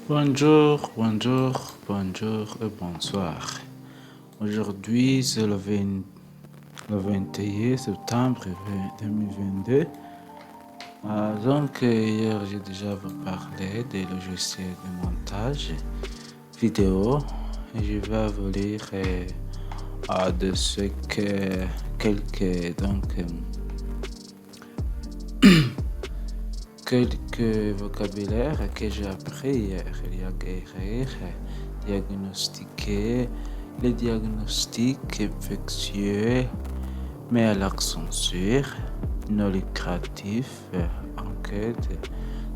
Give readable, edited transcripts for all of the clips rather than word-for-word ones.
Bonjour et bonsoir. Aujourd'hui, c'est le 21 septembre 2022. Hier, j'ai déjà vous parlé des logiciels de montage vidéo et je vais vous lire de ce que quelques vocabulaires que j'ai appris hier. Il y a guérir, diagnostiquer, les diagnostics infectieux, mais à l'accent sur, non lucratif, enquête,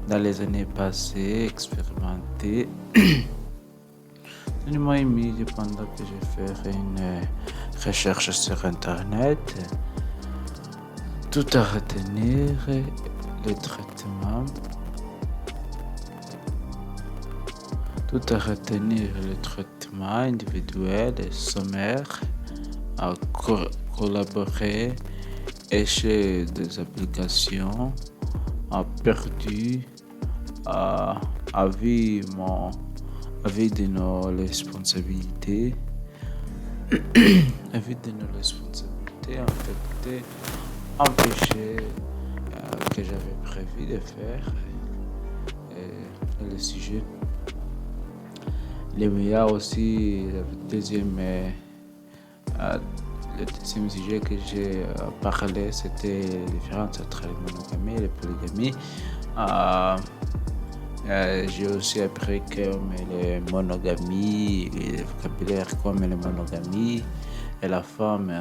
dans les années passées, expérimenté. Donnez-moi une minute pendant que je fais une recherche sur Internet. Tout à retenir, le traitement. Tout à retenir le traitement individuel et sommaire, à collaborer et chez des applications, à perdu, à avis de nos responsabilités, avis de nos responsabilités, infecter, empêcher que j'avais prévu de faire le sujet. Il y a aussi le deuxième sujet que j'ai parlé, c'était la différence entre la monogamie et la polygamie. J'ai aussi appris comme la monogamie, le vocabulaire comme la monogamie, et la femme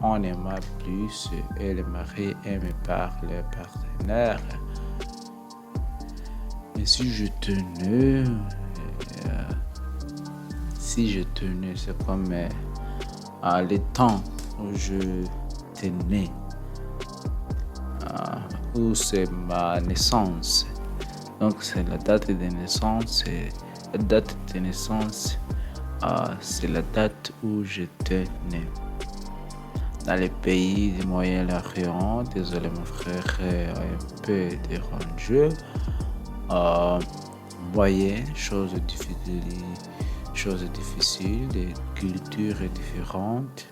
on aima plus et le mari aimé par le partenaire. Mais si je tenais, c'est comme le temps où je tenais, où c'est ma naissance. Donc c'est la date de naissance. La date de naissance, c'est la date où j'étais né. Dans les pays du Moyen-Orient, désolé mon frère, un peu dérangé. Voyez, choses difficiles, des cultures différentes,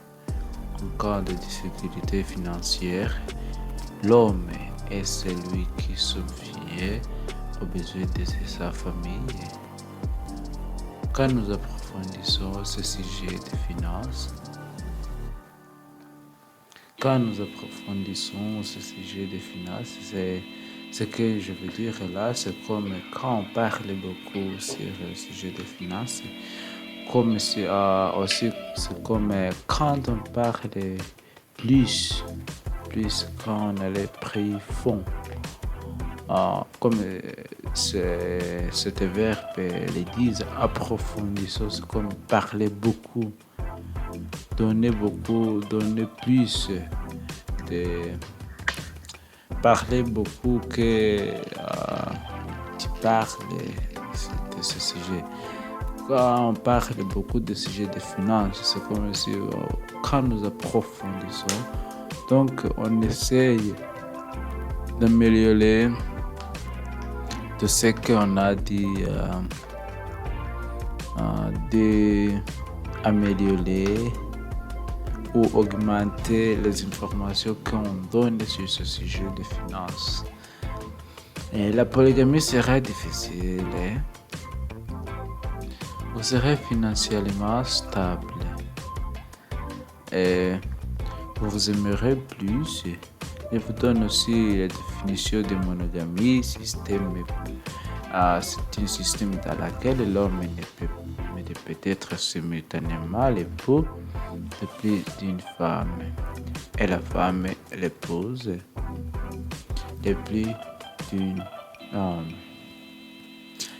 en cas de difficultés financières, l'homme est celui qui subvient aux besoins de sa famille. Quand nous approfondissons ce sujet de finances, c'est ce que je veux dire là, c'est comme quand on parle beaucoup sur le sujet des finances, comme c'est aussi c'est comme quand on parle plus quand on a les prix fonds. Comme cet verbe les disent, approfondissons, c'est comme parler beaucoup, donner plus parler beaucoup que tu parles de ce sujet. Quand on parle beaucoup de sujets de finances, c'est comme si quand nous approfondissons, donc on essaye d'améliorer de ce qu'on a dit, d'améliorer ou augmenter les informations qu'on donne sur ce sujet de finances. Et la polygamie sera difficile. Vous serez financièrement stable. Et vous aimerez plus. Je vous donne aussi la définition de monogamie. C'est un système dans lequel l'homme ne peut être simultanément l'époux de plus d'une femme et la femme l'épouse de plus d'un homme.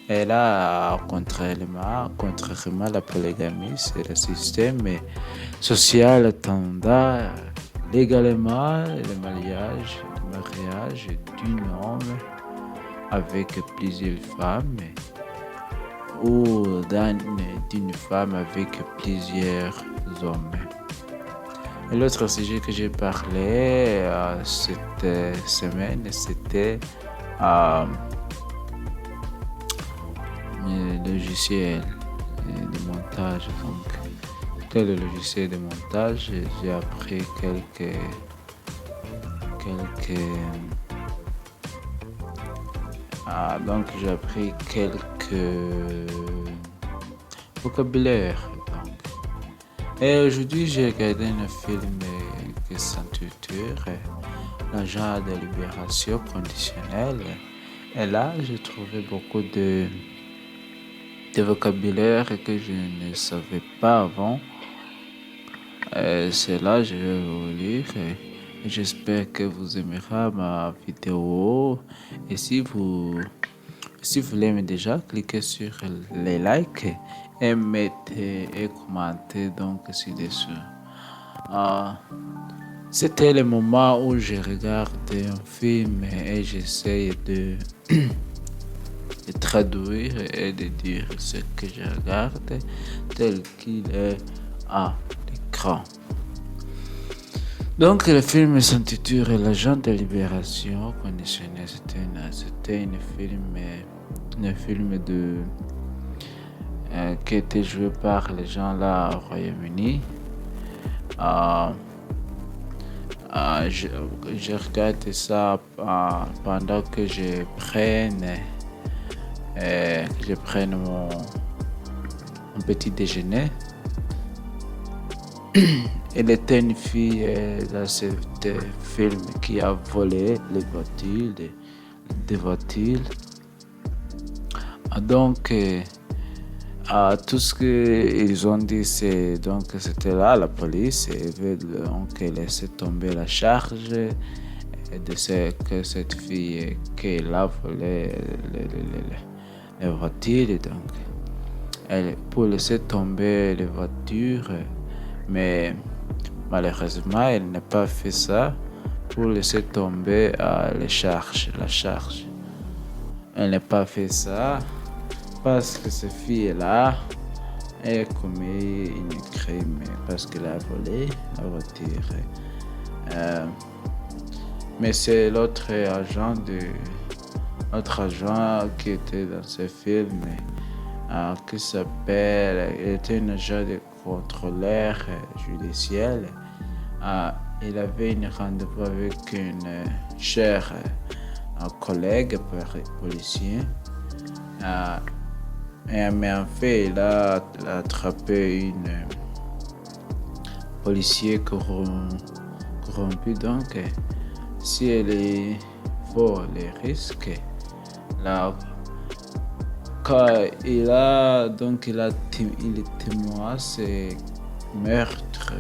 Et là, contrairement à la polygamie, c'est le système social tendant légalement le mariage d'un homme avec plusieurs femmes ou d'une femme avec plusieurs hommes. Et l'autre sujet que j'ai parlé cette semaine, c'était à mes logiciels de montage. Donc, quel est le logiciel de montage? J'ai appris donc j'ai appris quelques vocabulaires. Donc. Et aujourd'hui, j'ai regardé un film qui s'intitule L'agent de libération conditionnelle. Et là, j'ai trouvé beaucoup de vocabulaire que je ne savais pas avant. C'est là je vais vous lire. Et j'espère que vous aimerez ma vidéo. Et si vous l'aimez déjà, cliquez sur les likes et mettez et commentez donc ci-dessous. C'était le moment où je regarde un film et j'essaye de traduire et de dire ce que je regarde tel qu'il est à l'écran. Donc le film s'intitule L'agent de libération conditionnelle. C'était un film qui était joué par les gens là au Royaume-Uni. Je regarde ça pendant que je prenne mon petit déjeuner. Elle était une fille dans ce film qui a volé les voitures, des voitures. Donc, tout ce qu'ils ont dit, c'était là, la police, veut donc laisser tomber la charge de ce que cette fille qu'elle a volé les voitures. Donc, pour laisser tomber les voitures, mais malheureusement, elle n'a pas fait ça pour laisser tomber la charge. Elle n'a pas fait ça parce que cette fille-là a commis un crime, parce qu'elle a volé la voiture. Mais c'est l'autre agent qui était dans ce film, qui s'appelle, il était un agent de contrôleur judiciaire. Il avait un rendez-vous avec une chère collègue policier. Mais en fait, il a attrapé une policier corrompu. Donc, si elle vaut les risques, là, quand il est témoin ces meurtres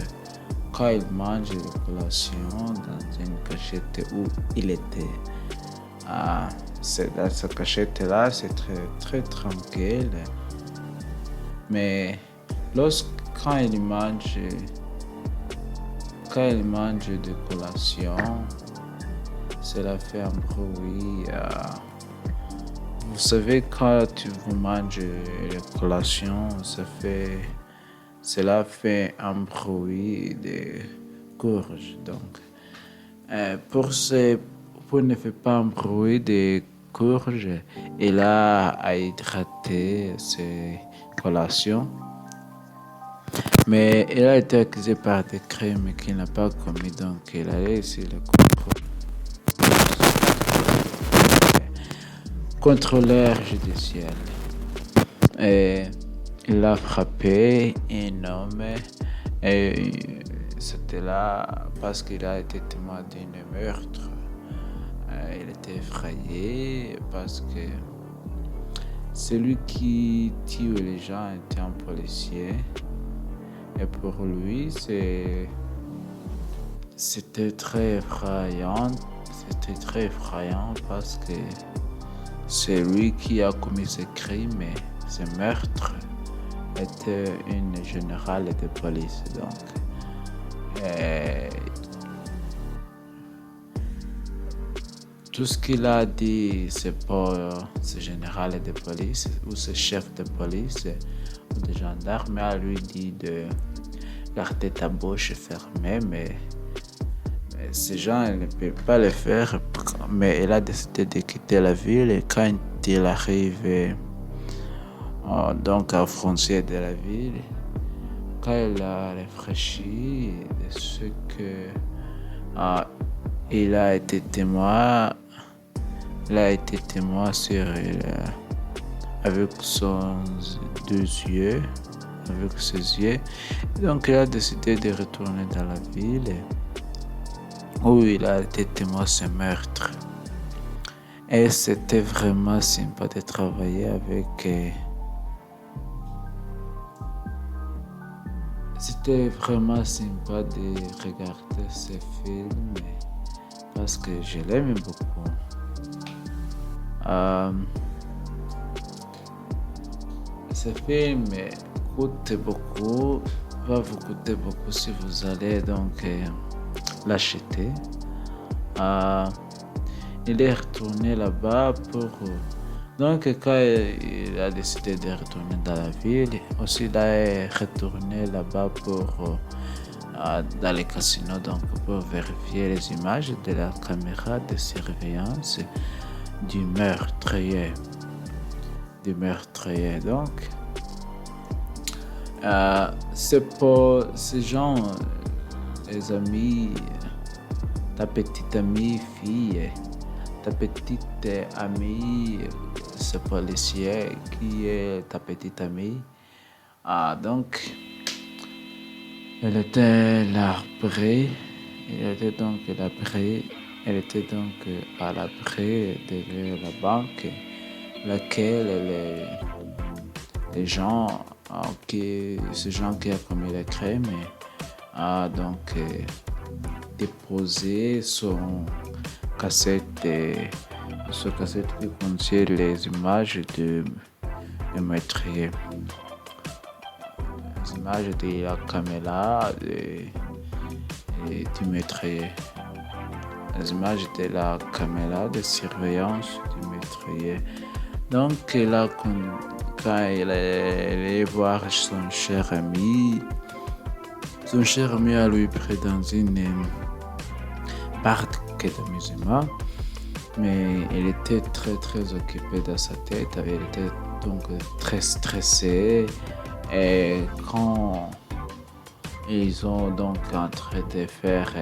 quand il mange la collation dans une cachette où il était. Dans cette cachette-là, c'est très, très tranquille. Mais quand il mange de collation, cela fait un bruit. Vous savez, quand vous mangez la collation, cela fait un bruit de gorge. Donc, pour ne faire pas un bruit de gorge, il a hydraté ses collations. Mais il a été accusé par des crimes qu'il n'a pas commis, donc il a laissé le contrôleur judiciaire. Et il a frappé un homme et c'était là parce qu'il a été témoin d'un meurtre. Il était effrayé parce que celui qui tue les gens était un policier. Et pour lui, c'était très effrayant. C'était très effrayant parce que c'est lui qui a commis ce crime et ce meurtre était une générale de police. Donc, tout ce qu'il a dit, c'est pour ce général de police ou ce chef de police ou de gendarme a lui dit de garder ta bouche fermée, mais ces gens ne peuvent pas le faire mais il a décidé de quitter la ville et quand il arrive donc aux frontières de la ville, quand il a réfléchi de ce que il a été témoin, sur avec avec ses yeux. Donc il a décidé de retourner dans la ville où il a été témoin de ce meurtre. Et c'était vraiment sympa de travailler avec. C'était vraiment sympa de regarder ce film parce que je l'aime beaucoup. Ce film coûte beaucoup, va vous coûter beaucoup si vous allez donc l'acheter. Il est retourné là-bas donc quand il a décidé de retourner dans la ville, aussi il est retourné là-bas dans les casinos donc pour vérifier les images de la caméra de surveillance du meurtrier. Donc c'est pour ces gens, les amis, ta petite amie fille, ta petite amie, ce policier qui est ta petite amie. Donc, elle était l'abri. Elle était donc à l'abri derrière la banque, laquelle les gens, ces gens qui ont commis le crime, a donc déposé son cassette qui contient les images de meurtrier. Les images de la caméra du meurtrier. Les images de la caméra de surveillance du meurtrier. Donc quand il allait voir son cher ami a lui pris dans une parc d'amusement, mais il était très très occupé dans sa tête, il était donc très stressé et quand ils ont donc en train de faire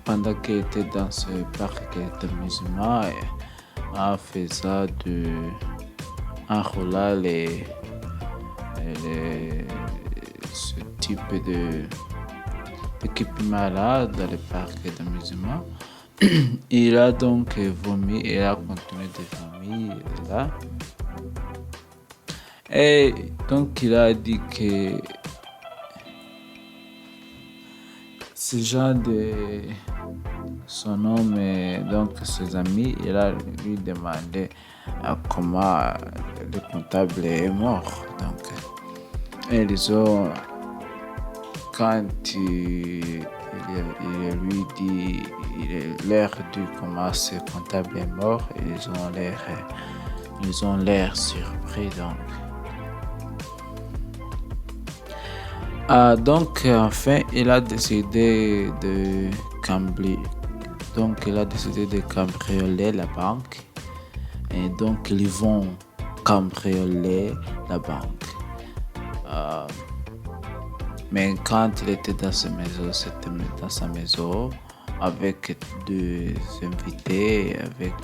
pendant qu'il était dans ce parc d'amusement, en faisant enrouler ce type d'équipement-là dans le parc d'amusement. Il a donc vomi et a continué de vomir là. Et donc il a dit que ce genre de son homme et donc ses amis, il a lui demandé comment le comptable est mort. Donc, ils ont, quand il lui dit il est l'heure de comment ce comptable est mort, ils ont l'air surpris. Donc enfin il a décidé de cambrioler la banque et donc ils vont cambrioler la banque. Mais quand il était dans sa maison, c'était dans sa maison avec deux invités, avec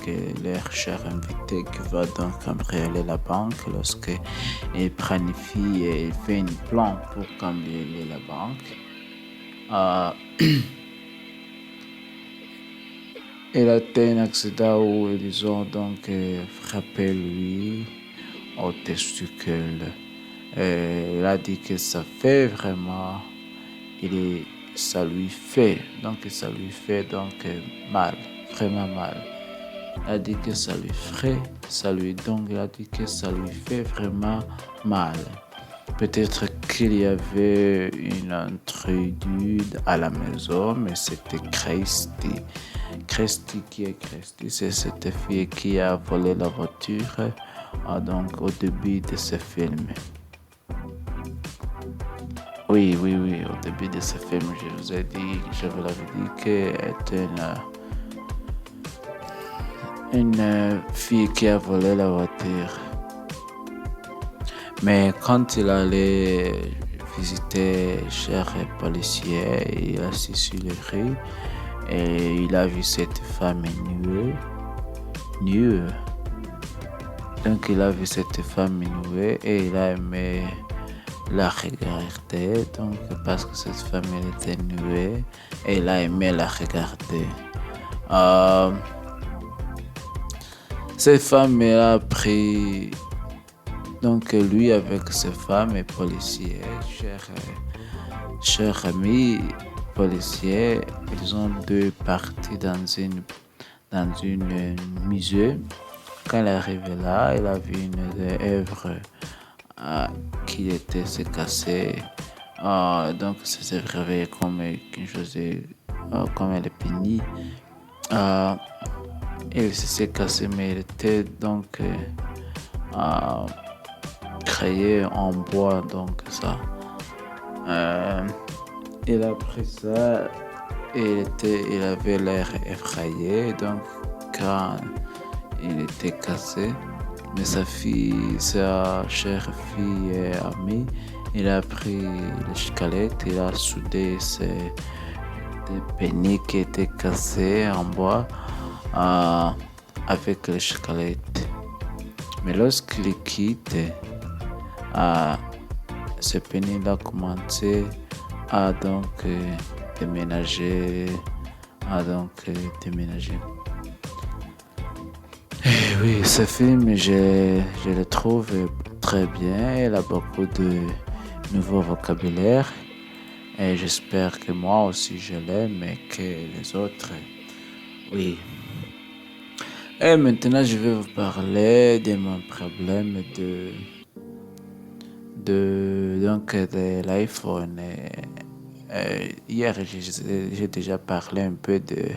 leur cher invité qui va donc cambrioler la banque lorsque il planifie et il fait un plan pour cambrioler la banque. Il a été un accident où ils ont donc frappé lui au testicule. Il a dit que ça fait vraiment, ça lui fait mal, vraiment mal. Il a dit que ça lui fait vraiment mal. Peut-être qu'il y avait une intrudide à la maison, mais c'était Christy. C'est cette fille qui a volé la voiture donc au début de ce film. Oui, oui. Au début de ce film, je vous l'avais dit qu'elle était une fille qui a volé la voiture. Mais quand il allait visiter cher policier, il a assis sur les rues et il a vu cette femme nue. Donc il a vu cette femme nue et il a aimé la regarder. Donc parce que cette femme elle était nue et il a aimé la regarder. Euh, cette femme elle a pris donc lui avec ses femmes et policiers, cher ami policier, ils ont deux partis dans une musée. Quand il est arrivé là, il a vu une œuvre qui était se casser. Donc ça s'est réveillé comme une chose, comme elle est pénie. Il s'est cassé, mais il était donc créé en bois, donc ça. Il a pris ça et il avait l'air effrayé, donc quand il était cassé, mais sa chère fille et amie, il a pris l'escalette, il a soudé des pénis qui étaient cassés en bois avec l'escalette. Mais lorsqu'il quitte, ce pénis a commencé à donc déménager. Et oui, ce film, je le trouve très bien. Il a beaucoup de nouveaux vocabulaires. Et j'espère que moi aussi je l'aime et que les autres, oui. Et maintenant, je vais vous parler de mon problème de l'iPhone. Hier, j'ai déjà parlé un peu de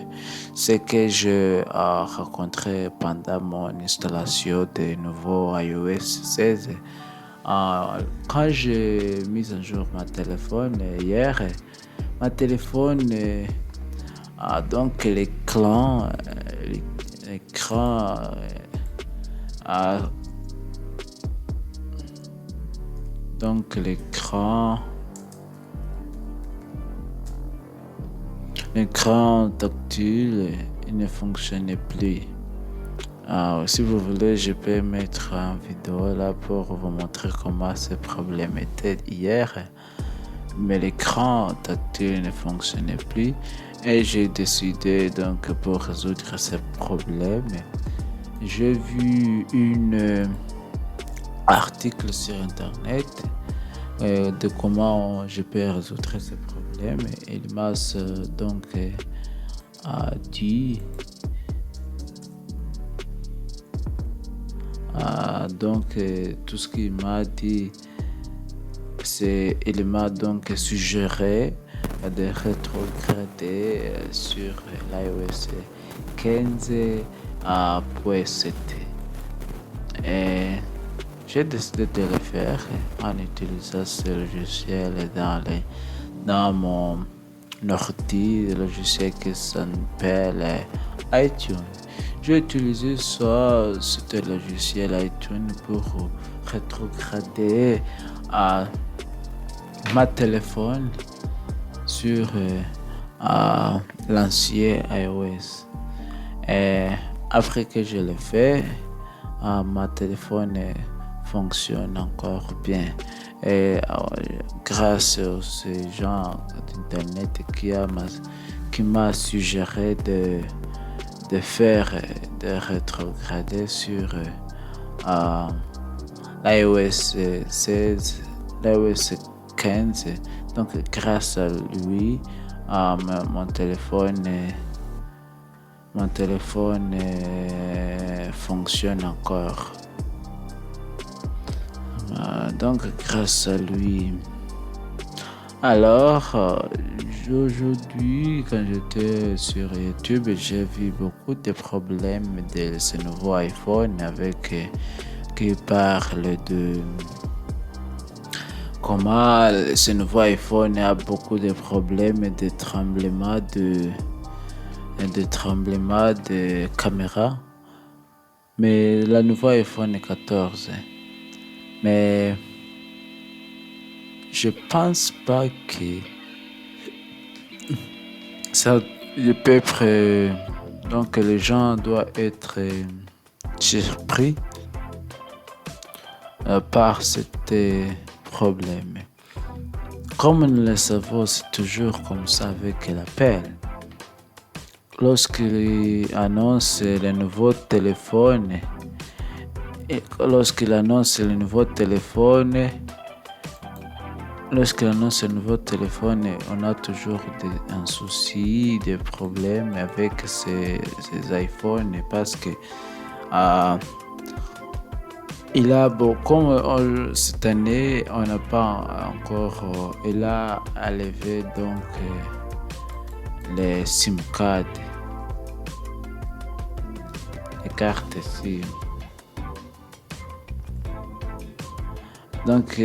ce que j'ai rencontré pendant mon installation de nouveau iOS 16. Quand j'ai mis à jour ma téléphone hier, ma téléphone donc l'écran donc l'écran tactile ne fonctionnait plus. Si vous voulez, je peux mettre une vidéo là pour vous montrer comment ce problème était hier. Mais l'écran tactile ne fonctionnait plus et j'ai décidé donc pour résoudre ce problème, j'ai vu un article sur internet de comment je peux résoudre ce problème. Il m'a donc dit tout ce qu'il m'a dit, il m'a donc suggéré de rétrograder sur l'iOS 15.7 et j'ai décidé de le faire en utilisant ce logiciel dans mon ordi, le logiciel qui s'appelle iTunes. J'ai utilisé ce logiciel iTunes pour rétrograder ma téléphone sur l'ancien iOS. Et après que je l'ai fait, ma téléphone fonctionne encore bien. Et grâce à ces gens d'internet qui m'a suggéré de rétrograder sur l'iOS 16, l'iOS 15. Donc grâce à lui, mon téléphone fonctionne encore. Donc grâce à lui. Alors aujourd'hui, quand j'étais sur YouTube, j'ai vu beaucoup de problèmes de ce nouveau iPhone qui parle de comment ce nouveau iPhone a beaucoup de problèmes de tremblements de caméra. Mais le nouveau iPhone 14. Mais je pense pas que ça peut être. Donc les gens doivent être surpris par ce problème. Comme nous le savons, c'est toujours comme ça avec l'Apple. Lorsqu'il annonce le nouveau téléphone, on a toujours un souci, des problèmes avec ces iPhones parce que cette année, on n'a pas encore, il a enlevé donc les SIM cards, les cartes SIM. Donc,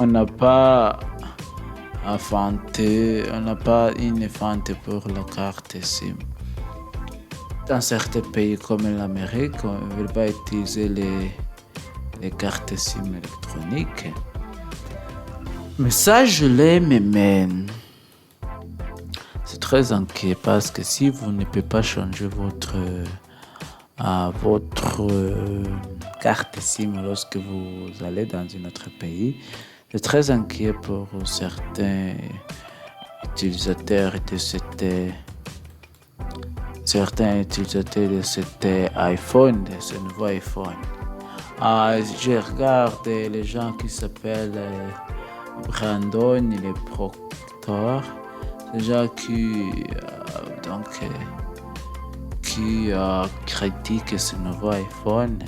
on n'a pas une fente pour la carte SIM. Dans certains pays comme l'Amérique, on ne veut pas utiliser les cartes SIM électroniques. Mais ça, je l'aime, mais c'est très inquiet parce que si vous ne pouvez pas changer votre carte SIM lorsque vous allez dans un autre pays, c'est très inquiet pour certains utilisateurs de cet iPhone, de ce nouveau iPhone. Je regarde les gens qui s'appellent Brandon et les Proctor, des gens qui critiquent ce nouveau iPhone,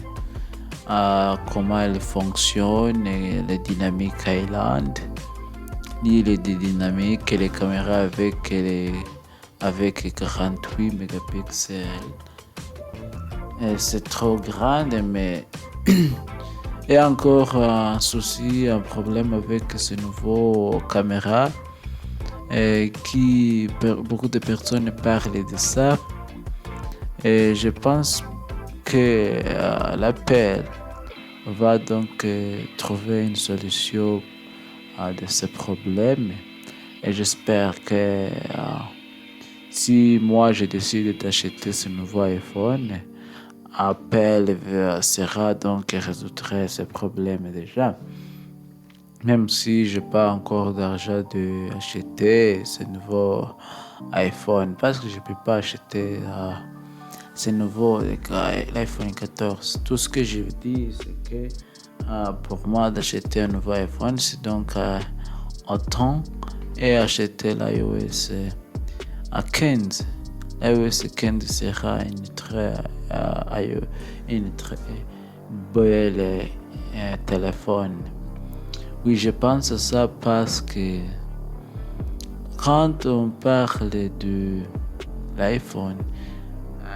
comment il fonctionne, et les Dynamic Island, les dynamiques, les caméras avec 48 mégapixels. Et c'est trop grand, mais il y a encore un problème avec ce nouveau caméra et beaucoup de personnes parlent de ça. Et je pense que l'Apple va donc trouver une solution de ce problème. Et j'espère que si moi je décide d'acheter ce nouveau iPhone, Apple sera donc résoudre ce problème déjà. Même si je n'ai pas encore d'argent d'acheter ce nouveau iPhone, parce que je ne peux pas acheter ce nouveau l'iPhone 14. Tout ce que je dis, c'est que pour moi d'acheter un nouveau iPhone, c'est donc autant et acheter l'iOS 15. L'iOS 15 sera une très belle téléphone. Oui, je pense à ça parce que quand on parle de l'iPhone,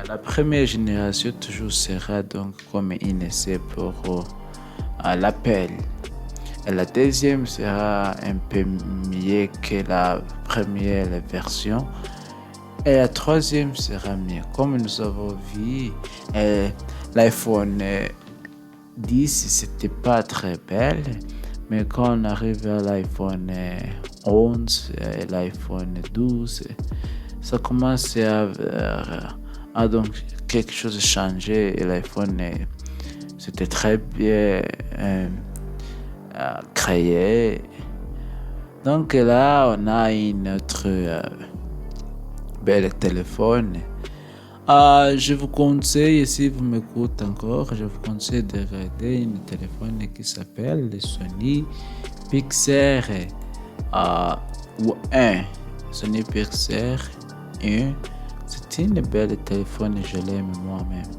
la première génération toujours sera donc comme une essai pour l'Apple. Et la deuxième sera un peu mieux que la première version. Et la troisième sera mieux. Comme nous avons vu, l'iPhone 10, c'était pas très belle. Mais quand on arrive à l'iPhone 11 et l'iPhone 12, ça commence à donc quelque chose changer. Et l'iPhone, c'était très bien créé. Donc là, on a une autre bel téléphone. Je vous conseille, si vous m'écoutez encore, je vous conseille de regarder un téléphone qui s'appelle le Sony Pixel 1. Sony Pixel 1. C'est une belle téléphone et je l'aime moi-même.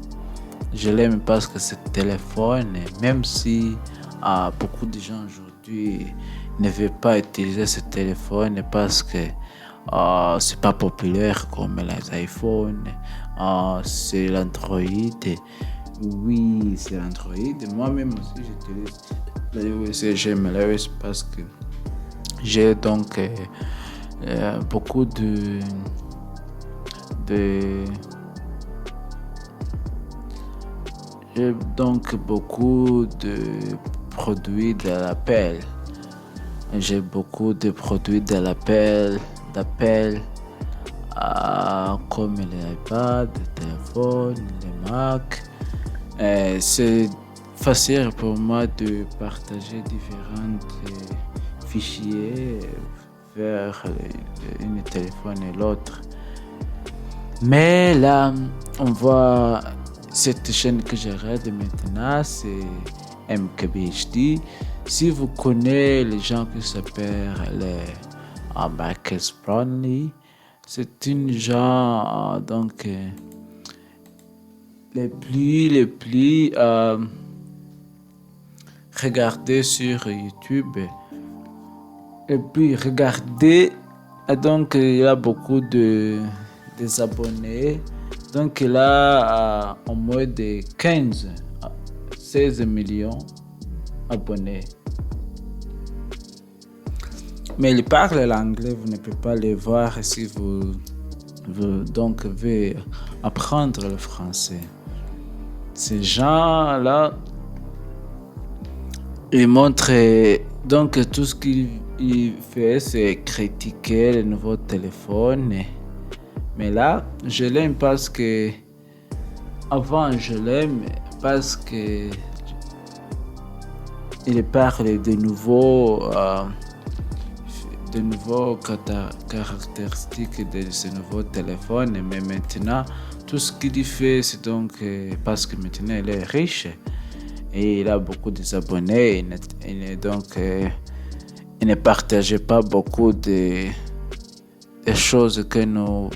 Je l'aime parce que ce téléphone, même si beaucoup de gens aujourd'hui ne veulent pas utiliser ce téléphone parce que c'est pas populaire comme les iPhones, c'est l'Android. Oui, c'est Android. Moi-même aussi, j'utilise l'iOS. J'aime l'iOS parce que j'ai donc beaucoup de j'ai donc beaucoup de produits de l'appel. J'ai beaucoup de produits de d'appel comme les iPads, les téléphones, les Mac. C'est facile pour moi de partager différents fichiers vers un téléphone et l'autre. Mais là, on voit cette chaîne que je regarde maintenant, c'est MKBHD. Si vous connaissez les gens qui s'appellent les Marcus Brownlee, c'est une gens donc les plus regardés sur YouTube. Et puis regardez, donc il y a beaucoup de des abonnés. Donc il a au moins de 15 à 16 millions d'abonnés. Mais il parle l'anglais, vous ne pouvez pas le voir si vous donc voulez apprendre le français. Ces gens-là, ils montrent donc tout ce qu'il fait, c'est critiquer les nouveaux téléphones. Mais là, je l'aime parce que avant je l'aime parce que il parle de nouveaux caractéristiques de ce nouveau téléphone. Mais maintenant, tout ce qu'il fait, c'est donc parce que maintenant il est riche et il a beaucoup d'abonnés. Il ne partage pas beaucoup de choses que nous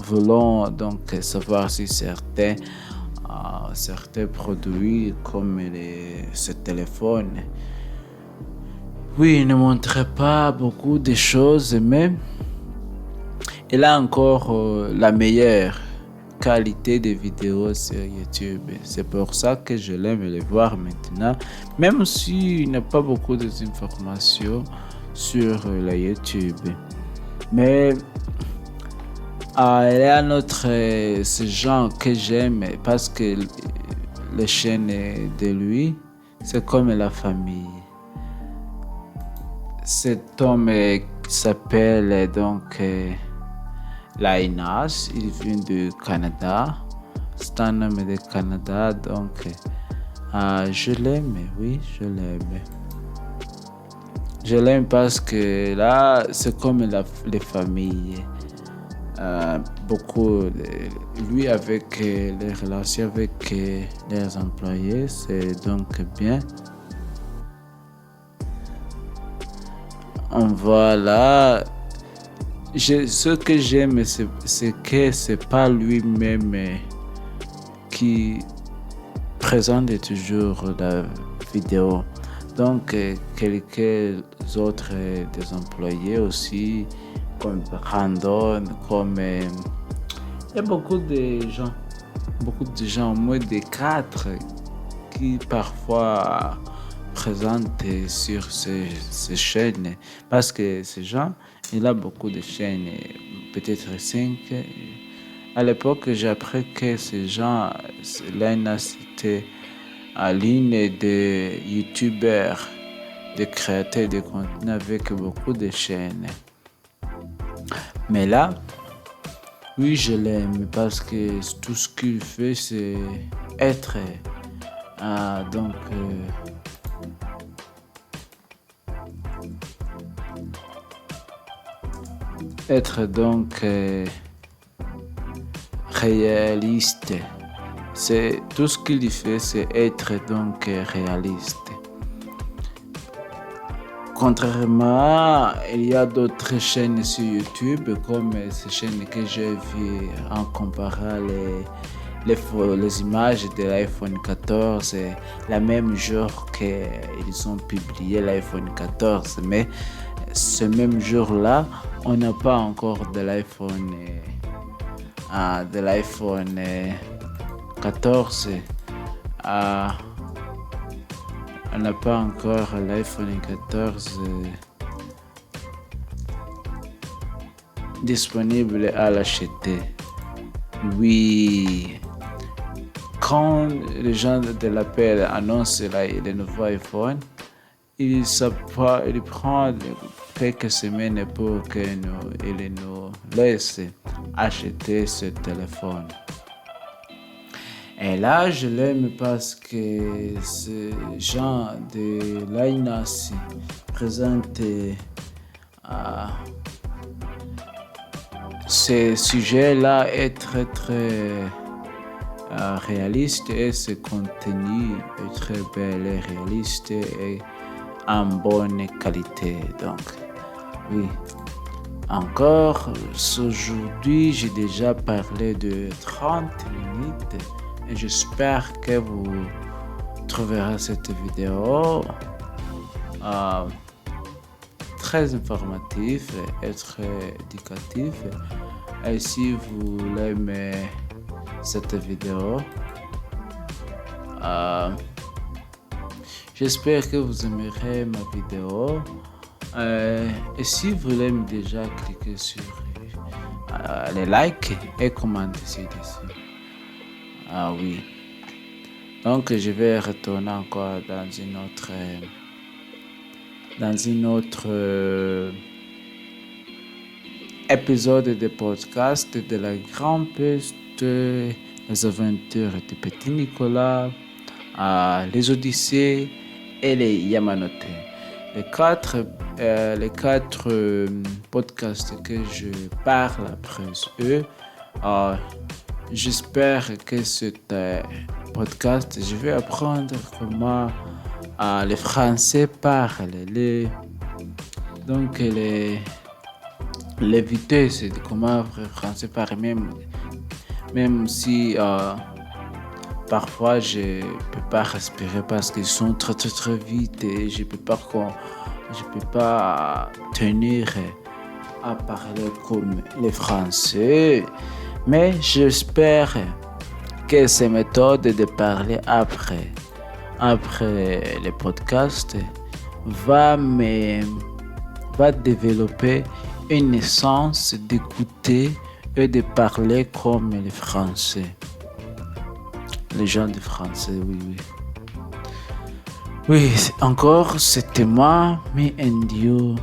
voulons donc savoir si certains produits comme ce téléphone, oui, il ne montre pas beaucoup de choses, mais il a encore la meilleure qualité de vidéos sur YouTube. C'est pour ça que je l'aime le voir maintenant, même s'il n'y a pas beaucoup d'informations sur la YouTube. Mais il y a ce genre que j'aime parce que les chaînes de lui, c'est comme la famille. Cet homme s'appelle donc Linus, il vient du Canada. C'est un homme du Canada, donc je l'aime, oui, je l'aime. Je l'aime parce que là, c'est comme les familles. Beaucoup, lui avec les relations avec les employés, c'est donc bien. On voit là, ce que j'aime, c'est que c'est pas lui-même qui présente toujours la vidéo. Donc, quelques autres des employés aussi, comme Brandon, comme il y a beaucoup de gens, au moins de 4, qui parfois présentent sur ces chaînes. Parce que ces gens, il a beaucoup de chaînes, peut-être 5. À l'époque, j'ai appris que ces gens, l'un c'était en ligne de youtubeurs, de créateurs de contenu avec beaucoup de chaînes. Mais là, oui, je l'aime parce que tout ce qu'il fait, c'est être réaliste. C'est tout ce qu'il fait, c'est être donc réaliste. Contrairement, il y a d'autres chaînes sur YouTube, comme ces chaînes que j'ai vues en comparant les images de l'iPhone 14, la même jour qu'ils ont publié l'iPhone 14. Mais ce même jour-là, on n'a pas encore de l'iPhone 14. on n'a pas encore l'iPhone 14 disponible à l'acheter. Oui, quand les gens de l'Apple annoncent le nouveau iPhone, il prend quelques semaines pour qu'ils nous laissent acheter ce téléphone. Et là, je l'aime parce que ce genre de l'INAS présente ce sujet-là est très réaliste et ce contenu est très bel et réaliste et en bonne qualité. Donc, oui. Encore, aujourd'hui, j'ai déjà parlé de 30 minutes et j'espère que vous trouverez cette vidéo très informative et très éducative. Et si vous aimez cette vidéo, j'espère que vous aimerez ma vidéo. Et si vous l'aimez déjà, cliquez sur les likes et commentez ci-dessus. Oui. Donc, je vais retourner encore dans une autre épisode de podcast de la grande peste, les aventures de Petit Nicolas, les Odyssées et les Yamanote. Les quatre podcasts que je parle après eux. J'espère que ce podcast, je vais apprendre comment les Français parlent. Donc les vitesses de comment les Français parlent, même si parfois je peux pas respirer parce qu'ils sont très vite et je peux pas tenir à parler comme les Français. Mais j'espère que ces méthodes de parler après les podcasts va développer une essence d'écouter et de parler comme les Français. Les gens de français, oui. Oui, encore, c'était moi, me and you,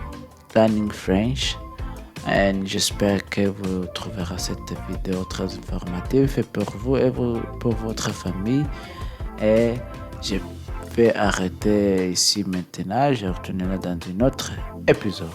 learning French. Et j'espère que vous trouverez cette vidéo très informative pour vous et pour votre famille. Et je vais arrêter ici maintenant. Je retournerai dans un autre épisode.